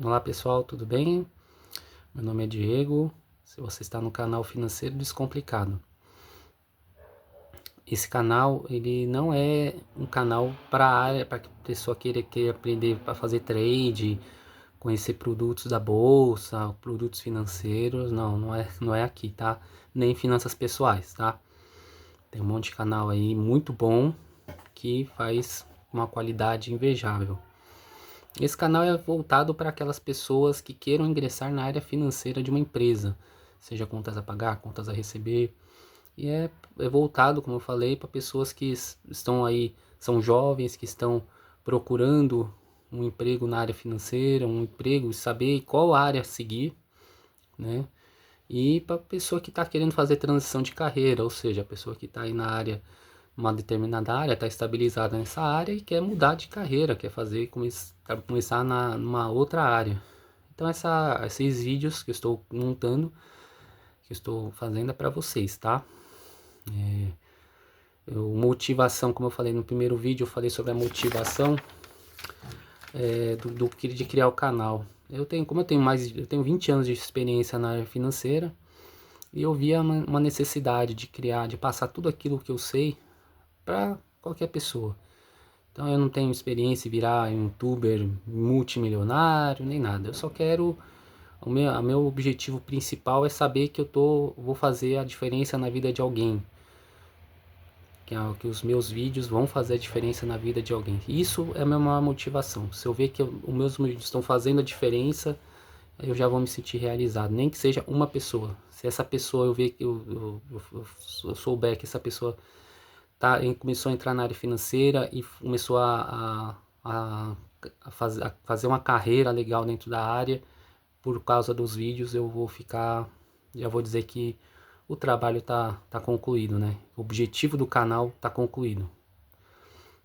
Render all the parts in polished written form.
Olá pessoal, tudo bem? Meu nome é Diego, se você está no canal Financeiro Descomplicado. Esse canal, ele não é um canal para a área, para que a pessoa queira aprender para fazer trade, conhecer produtos da bolsa, produtos financeiros, não é aqui, tá? Nem finanças pessoais, tá? Tem um monte de canal aí muito bom que faz uma qualidade invejável. Esse canal é voltado para aquelas pessoas que queiram ingressar na área financeira de uma empresa, seja contas a pagar, contas a receber, e é voltado, como eu falei, para pessoas que estão aí, são jovens, que estão procurando um emprego na área financeira, um emprego, saber qual área seguir, né? E para pessoa que está querendo fazer transição de carreira, ou seja, a pessoa que está aí na área, uma determinada área, está estabilizada nessa área e quer mudar de carreira, quer fazer começar numa outra área. Então esses vídeos que eu estou montando, que eu estou fazendo é para vocês, tá? Motivação, como eu falei no primeiro vídeo, eu falei sobre a motivação de criar o canal. Eu tenho 20 anos de experiência na área financeira e eu via uma necessidade de criar, de passar tudo aquilo que eu sei para qualquer pessoa. Então eu não tenho experiência em virar um youtuber multimilionário, nem nada. Eu só quero, meu objetivo principal é saber que vou fazer a diferença na vida de alguém. Que os meus vídeos vão fazer a diferença na vida de alguém. Isso é a minha maior motivação. Se eu ver que os meus vídeos estão fazendo a diferença, eu já vou me sentir realizado. Nem que seja uma pessoa. Se essa pessoa eu ver que eu souber que essa pessoa começou a entrar na área financeira e começou a fazer uma carreira legal dentro da área, por causa dos vídeos, eu vou ficar, já vou dizer que o trabalho tá concluído, né? O objetivo do canal tá concluído.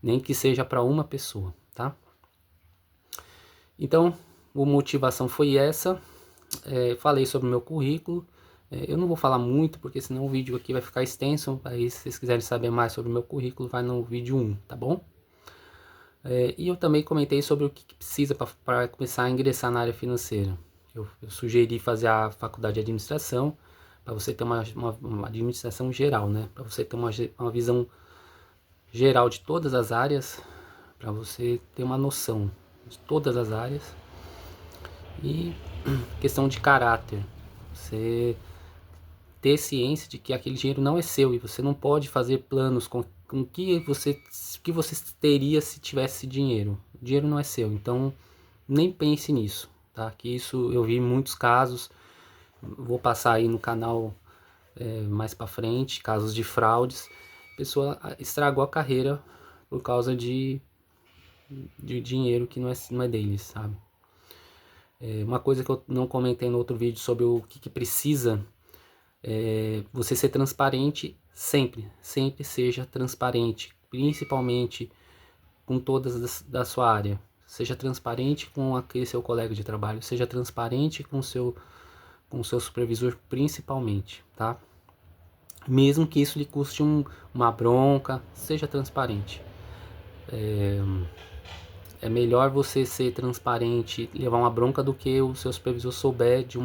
Nem que seja para uma pessoa, tá? Então, a motivação foi essa. Falei sobre o meu currículo. Eu não vou falar muito, porque senão o vídeo aqui vai ficar extenso. Aí, se vocês quiserem saber mais sobre o meu currículo, vai no vídeo 1, tá bom? E eu também comentei sobre o que precisa para começar a ingressar na área financeira. Eu sugeri fazer a faculdade de administração, para você ter uma administração geral, né? Para você ter uma visão geral de todas as áreas, para você ter uma noção de todas as áreas. E questão de caráter, você ter ciência de que aquele dinheiro não é seu e você não pode fazer planos com que você teria se tivesse dinheiro. O dinheiro não é seu, então nem pense nisso, tá? Que isso eu vi muitos casos, vou passar aí no canal mais para frente, casos de fraudes. A pessoa estragou a carreira por causa de dinheiro que não é deles, sabe? Uma coisa que eu não comentei no outro vídeo sobre o que precisa você ser transparente sempre, sempre seja transparente, principalmente com todas da sua área. Seja transparente com aquele seu colega de trabalho, seja transparente com o seu supervisor principalmente, tá? Mesmo que isso lhe custe uma bronca, seja transparente. É melhor você ser transparente, levar uma bronca, do que o seu supervisor souber de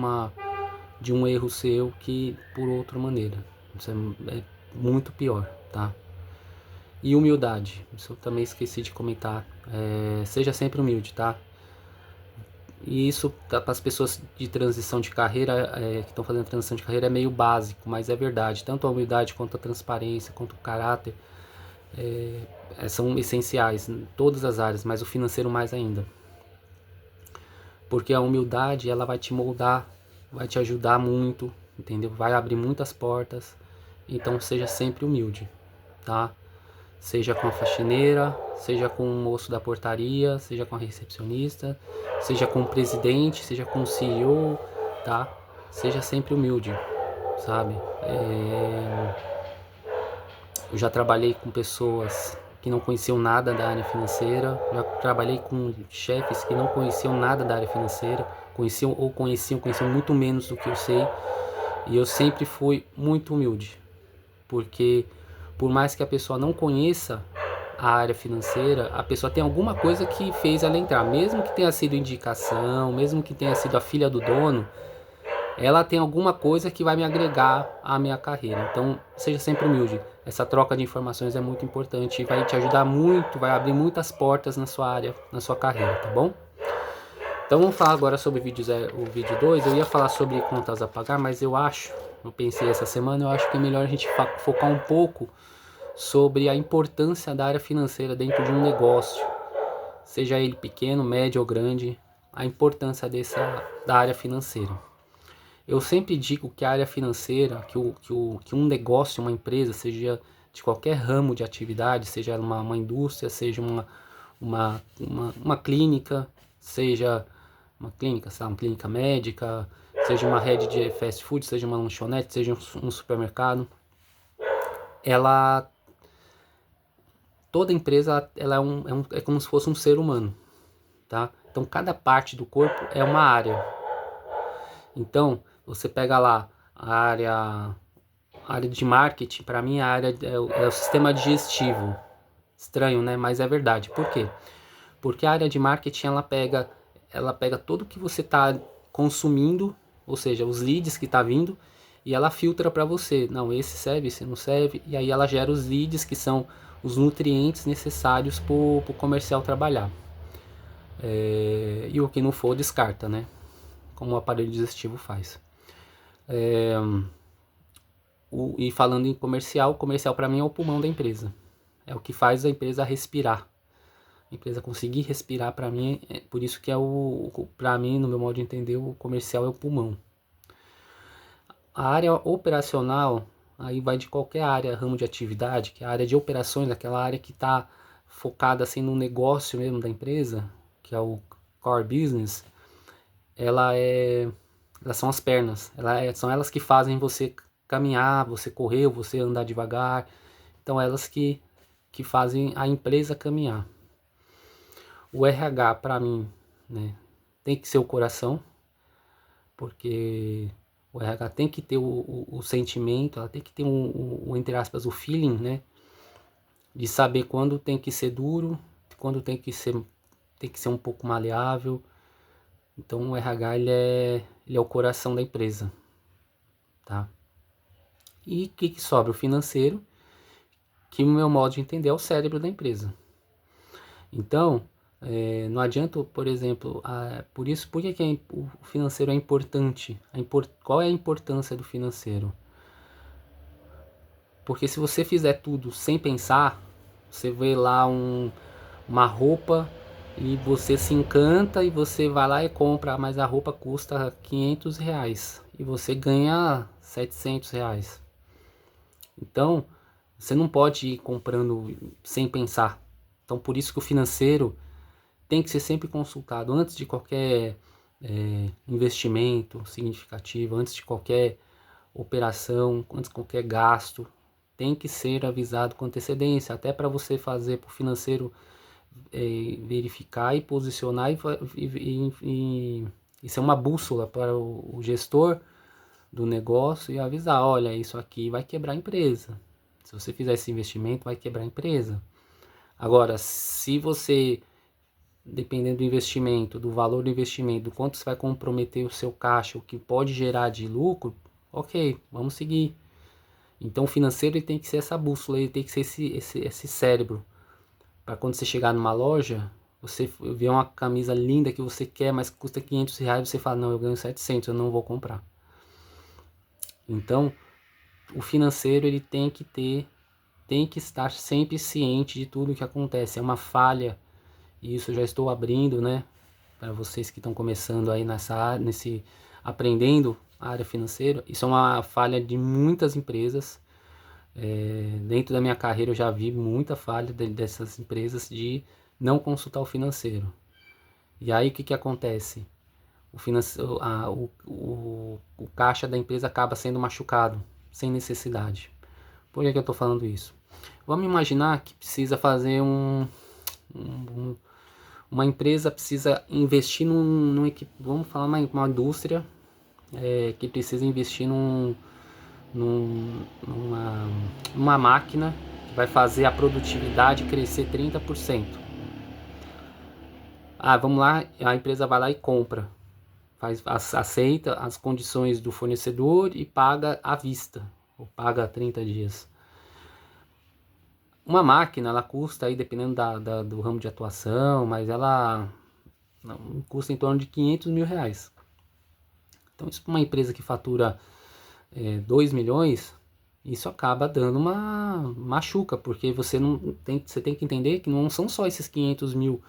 um erro seu que por outra maneira. Isso é muito pior, tá? E humildade, isso eu também esqueci de comentar. Seja sempre humilde, tá? E isso para as pessoas de transição de carreira, que estão fazendo transição de carreira, é meio básico, mas é verdade. Tanto a humildade quanto a transparência, quanto o caráter, são essenciais em todas as áreas, mas o financeiro mais ainda. Porque a humildade, ela vai te moldar, vai te ajudar muito, entendeu? Vai abrir muitas portas. Então seja sempre humilde, tá? Seja com a faxineira, seja com o moço da portaria, seja com a recepcionista, seja com o presidente, seja com o CEO, tá? Seja sempre humilde, sabe? Eu já trabalhei com pessoas que não conheciam nada da área financeira, já trabalhei com chefes que não conheciam nada da área financeira, conheciam muito menos do que eu sei, e eu sempre fui muito humilde, porque por mais que a pessoa não conheça a área financeira, a pessoa tem alguma coisa que fez ela entrar, mesmo que tenha sido indicação, mesmo que tenha sido a filha do dono, ela tem alguma coisa que vai me agregar à minha carreira. Então, seja sempre humilde. Essa troca de informações é muito importante e vai te ajudar muito, vai abrir muitas portas na sua área, na sua carreira, tá bom? Então vamos falar agora sobre o vídeo 2. Eu ia falar sobre contas a pagar, mas eu pensei essa semana, eu acho que é melhor a gente focar um pouco sobre a importância da área financeira dentro de um negócio, seja ele pequeno, médio ou grande, a importância da área financeira. Eu sempre digo que a área financeira, que um negócio, uma empresa, seja de qualquer ramo de atividade, seja uma indústria, seja uma clínica, seja uma clínica médica, seja uma rede de fast food, seja uma lanchonete, seja um supermercado, toda empresa é como se fosse um ser humano, tá? Então cada parte do corpo é uma área. Então você pega lá a área de marketing, para mim a área é o sistema digestivo. Estranho, né? Mas é verdade. Por quê? Porque a área de marketing ela pega tudo que você está consumindo, ou seja, os leads que está vindo, e ela filtra para você. Não, esse serve, esse não serve. E aí ela gera os leads, que são os nutrientes necessários para o comercial trabalhar. E o que não for, descarta, né? Como o aparelho digestivo faz. E falando em comercial, o comercial para mim é o pulmão da empresa. É o que faz a empresa respirar. A empresa conseguir respirar, para mim, por isso que para mim, no meu modo de entender, o comercial é o pulmão. A área operacional, aí vai de qualquer área, ramo de atividade, que é a área de operações, aquela área que está focada assim no negócio mesmo da empresa, que é o core business, elas são as pernas, são elas que fazem você caminhar, você correr, você andar devagar, então elas que fazem a empresa caminhar. O RH, para mim, né, tem que ser o coração, porque o RH tem que ter o sentimento, ela tem que ter entre aspas, o feeling, né, de saber quando tem que ser duro, quando tem que ser um pouco maleável. Então o RH ele é o coração da empresa, tá? E o que sobra? O financeiro, que no meu modo de entender é o cérebro da empresa. Então, não adianta, por exemplo, por que o financeiro é importante? Qual é a importância do financeiro? Porque se você fizer tudo sem pensar, você vê lá uma roupa e você se encanta e você vai lá e compra, mas a roupa custa R$500 e você ganha R$700. Então, você não pode ir comprando sem pensar. Então, por isso que o financeiro tem que ser sempre consultado antes de qualquer investimento significativo, antes de qualquer operação, antes de qualquer gasto. Tem que ser avisado com antecedência, até para você fazer para o financeiro verificar e posicionar e ser uma bússola para o gestor do negócio e avisar, olha, isso aqui vai quebrar a empresa. Se você fizer esse investimento, vai quebrar a empresa. Agora, se você, dependendo do investimento, do valor do investimento, do quanto você vai comprometer o seu caixa, o que pode gerar de lucro, ok, vamos seguir. Então o financeiro ele tem que ser essa bússola, ele tem que ser esse cérebro. Para quando você chegar numa loja, você vê uma camisa linda que você quer, mas custa R$500, você fala, não, eu ganho 700, eu não vou comprar. Então, o financeiro ele tem que estar sempre ciente de tudo que acontece. É uma falha, e isso eu já estou abrindo, né, para vocês que estão começando aí aprendendo a área financeira. Isso é uma falha de muitas empresas. Dentro da minha carreira eu já vi muita falha dessas empresas de não consultar o financeiro. E aí o que acontece? O caixa da empresa acaba sendo machucado, sem necessidade. Por que eu estou falando isso? Vamos imaginar que precisa fazer uma empresa precisa investir vamos falar uma indústria que precisa investir numa máquina que vai fazer a produtividade crescer 30%. Vamos lá, a empresa vai lá e compra, aceita as condições do fornecedor e paga à vista, ou paga 30 dias. Uma máquina, ela custa aí, dependendo do ramo de atuação, mas ela custa em torno de 500 mil reais. Então isso para uma empresa que fatura 2 milhões, isso acaba dando uma machuca, porque você tem que entender que não são só esses 500 mil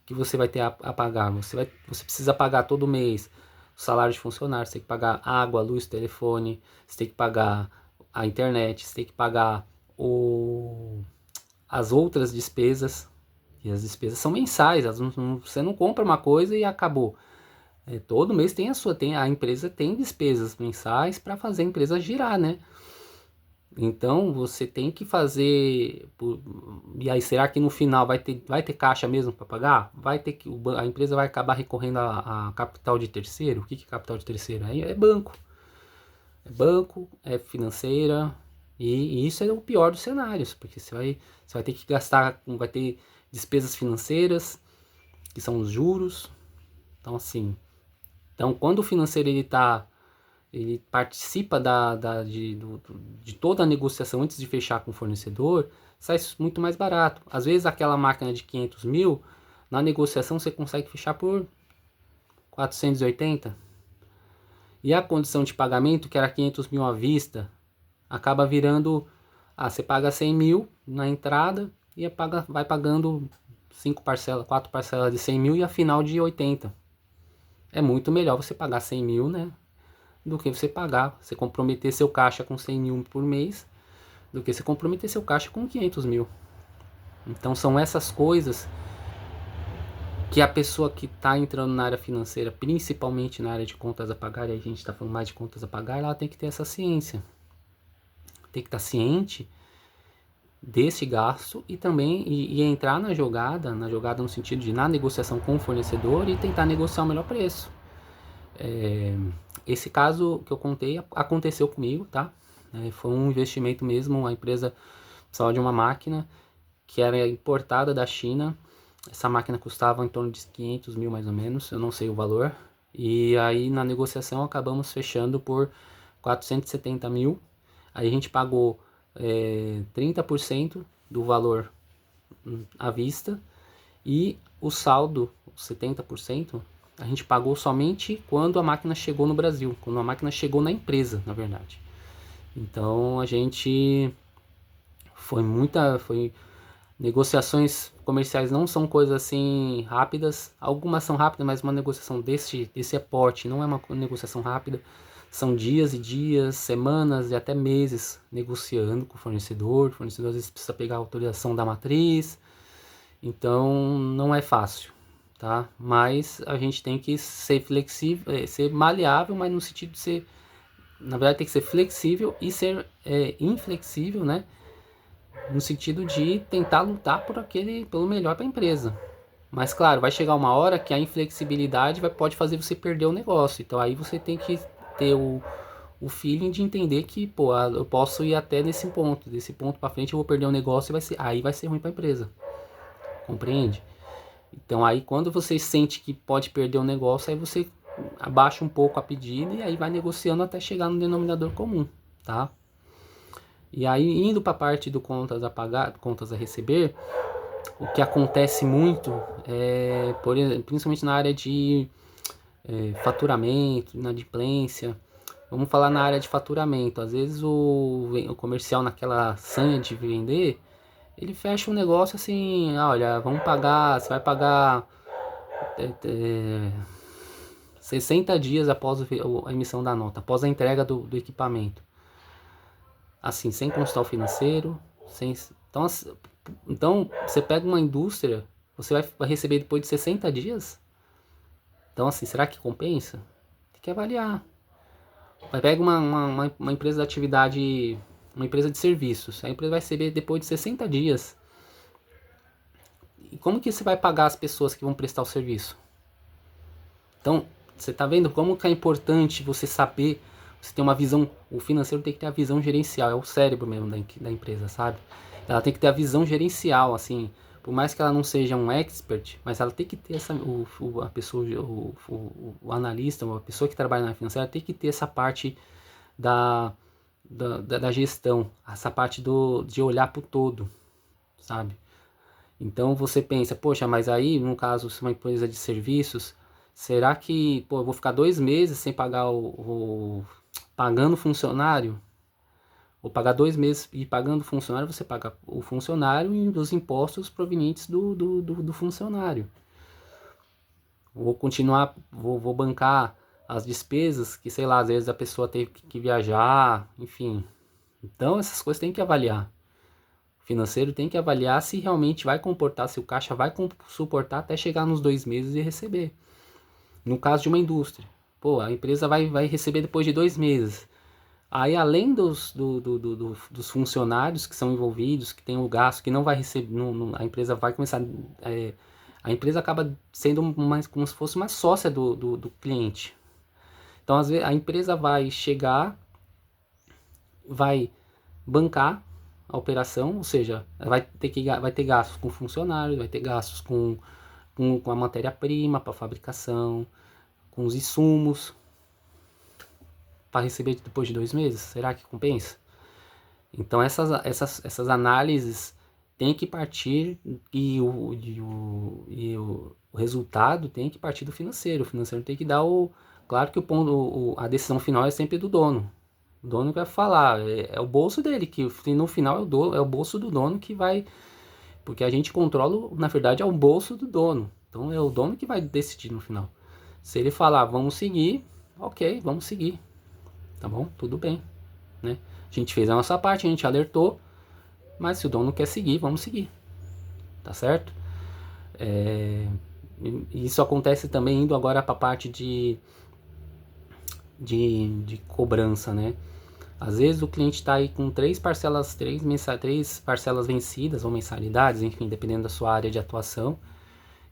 que você vai ter a pagar, você precisa pagar todo mês o salário de funcionário, você tem que pagar água, luz, telefone, você tem que pagar a internet, você tem que pagar as outras despesas, e as despesas são mensais, você não compra uma coisa e acabou. Todo mês a empresa tem despesas mensais para fazer a empresa girar, né? Então você tem que fazer. E aí, será que no final vai ter caixa mesmo para pagar? Vai ter que a empresa vai acabar recorrendo a capital de terceiro? O que é capital de terceiro? Aí é banco. É banco, é financeira. E isso é o pior dos cenários, porque você vai ter que gastar, vai ter despesas financeiras, que são os juros. Então assim, quando o financeiro ele participa de toda a negociação antes de fechar com o fornecedor, sai muito mais barato. Às vezes aquela máquina de 500 mil, na negociação você consegue fechar por 480. E a condição de pagamento, que era 500 mil à vista, acaba virando, você paga 100 mil na entrada e vai pagando 4 parcelas de 100 mil e a final de 80. É muito melhor você pagar 100 mil, né? Do que você comprometer seu caixa com 100 mil por mês, do que você comprometer seu caixa com 500 mil. Então são essas coisas que a pessoa que está entrando na área financeira, principalmente na área de contas a pagar, e a gente está falando mais de contas a pagar, ela tem que ter essa ciência. Tem que estar ciente desse gasto e também e entrar na jogada no sentido de na negociação com o fornecedor e tentar negociar o melhor preço. Esse caso que eu contei aconteceu comigo, tá? Foi um investimento mesmo, a empresa precisava de uma máquina que era importada da China. Essa máquina custava em torno de 500 mil mais ou menos, eu não sei o valor. E aí na negociação acabamos fechando por 470 mil. Aí a gente pagou 30% do valor à vista e o saldo, 70%, a gente pagou somente quando a máquina chegou no Brasil, quando a máquina chegou na empresa, na verdade. Então a gente foi negociações comerciais não são coisas assim rápidas, algumas são rápidas, mas uma negociação desse aporte não é uma negociação rápida. São dias e dias, semanas e até meses negociando com o fornecedor. O fornecedor às vezes precisa pegar a autorização da matriz. Então não é fácil, tá? Mas a gente tem que ser flexível, ser maleável, mas no sentido de ser, na verdade tem que ser flexível e ser inflexível, né? No sentido de tentar lutar pelo melhor para a empresa. Mas claro, vai chegar uma hora que a inflexibilidade pode fazer você perder o negócio. Então aí você tem que ter o feeling de entender que, eu posso ir até desse ponto para frente eu vou perder o negócio e aí vai ser ruim para a empresa. Compreende? Então aí quando você sente que pode perder o negócio, aí você abaixa um pouco a pedida e aí vai negociando até chegar no denominador comum, tá? E aí indo para a parte do contas a pagar, contas a receber, o que acontece muito, principalmente na área de faturamento, inadimplência. Vamos falar na área de faturamento. Às vezes o comercial, naquela sanha de vender, ele fecha um negócio assim, olha, você vai pagar 60 dias após a emissão da nota, após a entrega do equipamento. Assim, sem constar o financeiro, então você pega uma indústria, você vai receber depois de 60 dias. Então assim, será que compensa? Tem que avaliar. Pega uma empresa de atividade, uma empresa de serviços, a empresa vai receber depois de 60 dias. E como que você vai pagar as pessoas que vão prestar o serviço? Então, você está vendo como que é importante você saber, você ter uma visão, o financeiro tem que ter a visão gerencial, é o cérebro mesmo da empresa, sabe? Ela tem que ter a visão gerencial, assim, por mais que ela não seja um expert, mas ela tem que ter a pessoa, o analista, a pessoa que trabalha na financeira tem que ter essa parte da gestão, essa parte de olhar para o todo, sabe? Então você pensa, poxa, mas aí, no caso, se uma empresa de serviços, será que, pô, eu vou ficar 2 meses sem pagar pagando funcionário? Ou pagar 2 meses e pagando o funcionário, você paga o funcionário e os impostos provenientes do funcionário. Vou continuar, vou bancar as despesas que, sei lá, às vezes a pessoa tem que viajar, enfim. Então essas coisas tem que avaliar. O financeiro tem que avaliar se realmente vai comportar, se o caixa vai suportar até chegar nos 2 meses e receber. No caso de uma indústria, pô, a empresa vai receber depois de 2 meses. Aí, além dos funcionários que são envolvidos, que tem o gasto, que não vai receber, a empresa vai começar. A empresa acaba sendo como se fosse uma sócia do cliente. Então, às vezes, a empresa vai chegar, vai bancar a operação, ou seja, vai ter gastos com funcionários, vai ter gastos com a matéria-prima para fabricação, com os insumos, para receber depois de 2 meses? Será que compensa? Então essas análises têm que partir e o resultado tem que partir do financeiro. O financeiro tem que dar Claro que a decisão final é sempre do dono. O dono vai falar, é o bolso dele, que no final é o bolso do dono que vai... Porque a gente controla, na verdade, é o bolso do dono. Então é o dono que vai decidir no final. Se ele falar, vamos seguir, ok, vamos seguir. Tá bom? Tudo bem, né? A gente fez a nossa parte, a gente alertou, mas se o dono não quer seguir, vamos seguir, tá certo? Isso acontece também indo agora para a parte de cobrança, né? Às vezes o cliente está aí com três parcelas vencidas ou mensalidades, enfim, dependendo da sua área de atuação.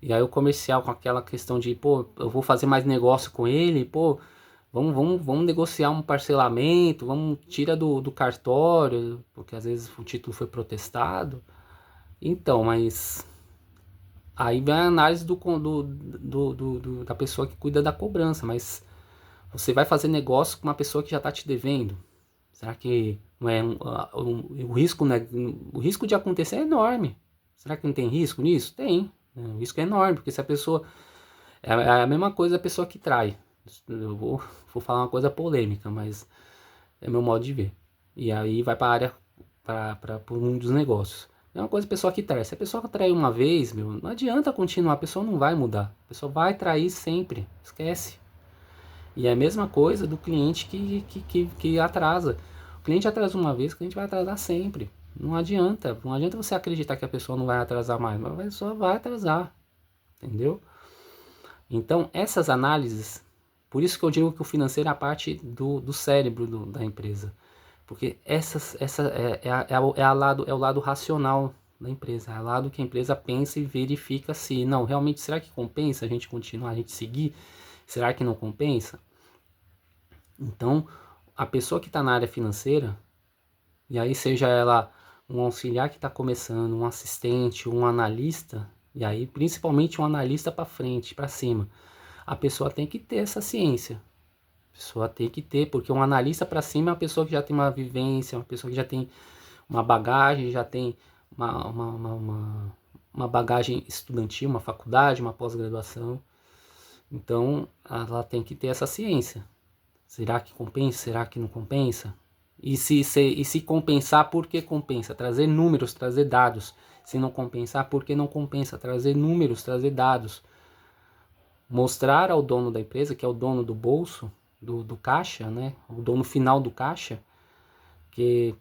E aí o comercial com aquela questão de, pô, eu vou fazer mais negócio com ele, pô, vamos negociar um parcelamento, tira do cartório, porque às vezes o título foi protestado. Então, mas aí vem a análise da pessoa que cuida da cobrança, mas você vai fazer negócio com uma pessoa que já está te devendo. Será que não é o risco, né? O risco de acontecer é enorme. Será que não tem risco nisso? Tem. O risco é enorme, porque se a pessoa... É a mesma coisa a pessoa que trai. Eu vou falar uma coisa polêmica, mas é meu modo de ver. E aí vai para a área, para o mundo dos negócios. É uma coisa a pessoa que trai. Se a pessoa trair uma vez, meu, não adianta continuar, a pessoa não vai mudar. A pessoa vai trair sempre, esquece. E é a mesma coisa do cliente que atrasa. O cliente atrasa uma vez, o cliente vai atrasar sempre. Não adianta você acreditar que a pessoa não vai atrasar mais, mas a pessoa vai atrasar, entendeu? Então, essas análises, por isso que eu digo que o financeiro é a parte do cérebro da empresa. Porque é o lado racional da empresa, é o lado que a empresa pensa e verifica se, não, realmente, será que compensa a gente continuar, a gente seguir? Será que não compensa? Então, a pessoa que está na área financeira, e aí seja ela um auxiliar que está começando, um assistente, um analista, e aí principalmente um analista para frente, para cima, a pessoa tem que ter essa ciência. A pessoa tem que ter, porque um analista para cima é uma pessoa que já tem uma vivência, uma pessoa que já tem uma bagagem, já tem uma bagagem estudantil, uma faculdade, uma pós-graduação. Então, ela tem que ter essa ciência. Será que compensa? Será que não compensa? E se compensar, por que compensa? Trazer números, trazer dados. Se não compensar, por que não compensa? Trazer números, trazer dados. Mostrar ao dono da empresa, que é o dono do bolso, do caixa, né? O dono final do caixa, que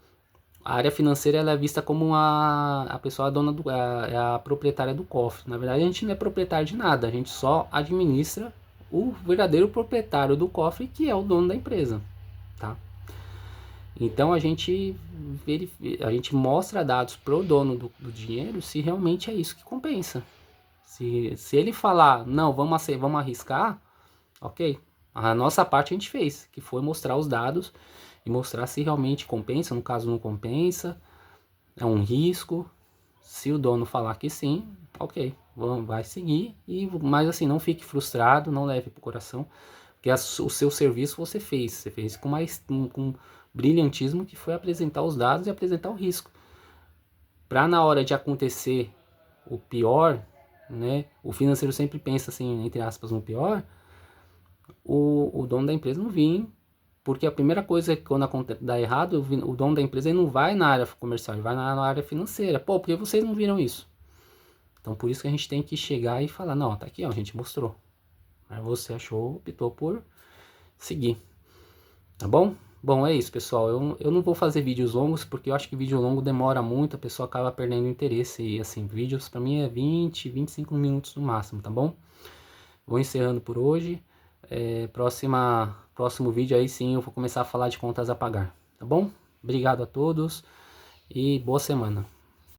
a área financeira ela é vista como a pessoa é a proprietária do cofre. Na verdade, a gente não é proprietário de nada, a gente só administra o verdadeiro proprietário do cofre, que é o dono da empresa, tá? Então a gente mostra dados pro dono do dinheiro se realmente é isso que compensa. Se ele falar, não, vamos arriscar, ok. A nossa parte a gente fez, que foi mostrar os dados e mostrar se realmente compensa, no caso não compensa, é um risco. Se o dono falar que sim, ok, vai seguir. Mas assim, não fique frustrado, não leve pro coração, porque o seu serviço você fez com brilhantismo, que foi apresentar os dados e apresentar o risco. Para na hora de acontecer o pior, né, o financeiro sempre pensa assim, entre aspas, no pior, o dono da empresa não vir, porque a primeira coisa é que quando dá errado, o dono da empresa ele não vai na área comercial, ele vai na área financeira. Pô, porque vocês não viram isso? Então por isso que a gente tem que chegar e falar, não, tá aqui, ó, a gente mostrou. Mas você achou, optou por seguir. Tá bom? Bom, é isso, pessoal. Eu não vou fazer vídeos longos, porque eu acho que vídeo longo demora muito, a pessoa acaba perdendo interesse. E assim, vídeos pra mim é 20, 25 minutos no máximo, tá bom? Vou encerrando por hoje. Próximo vídeo aí sim eu vou começar a falar de contas a pagar, tá bom? Obrigado a todos e boa semana.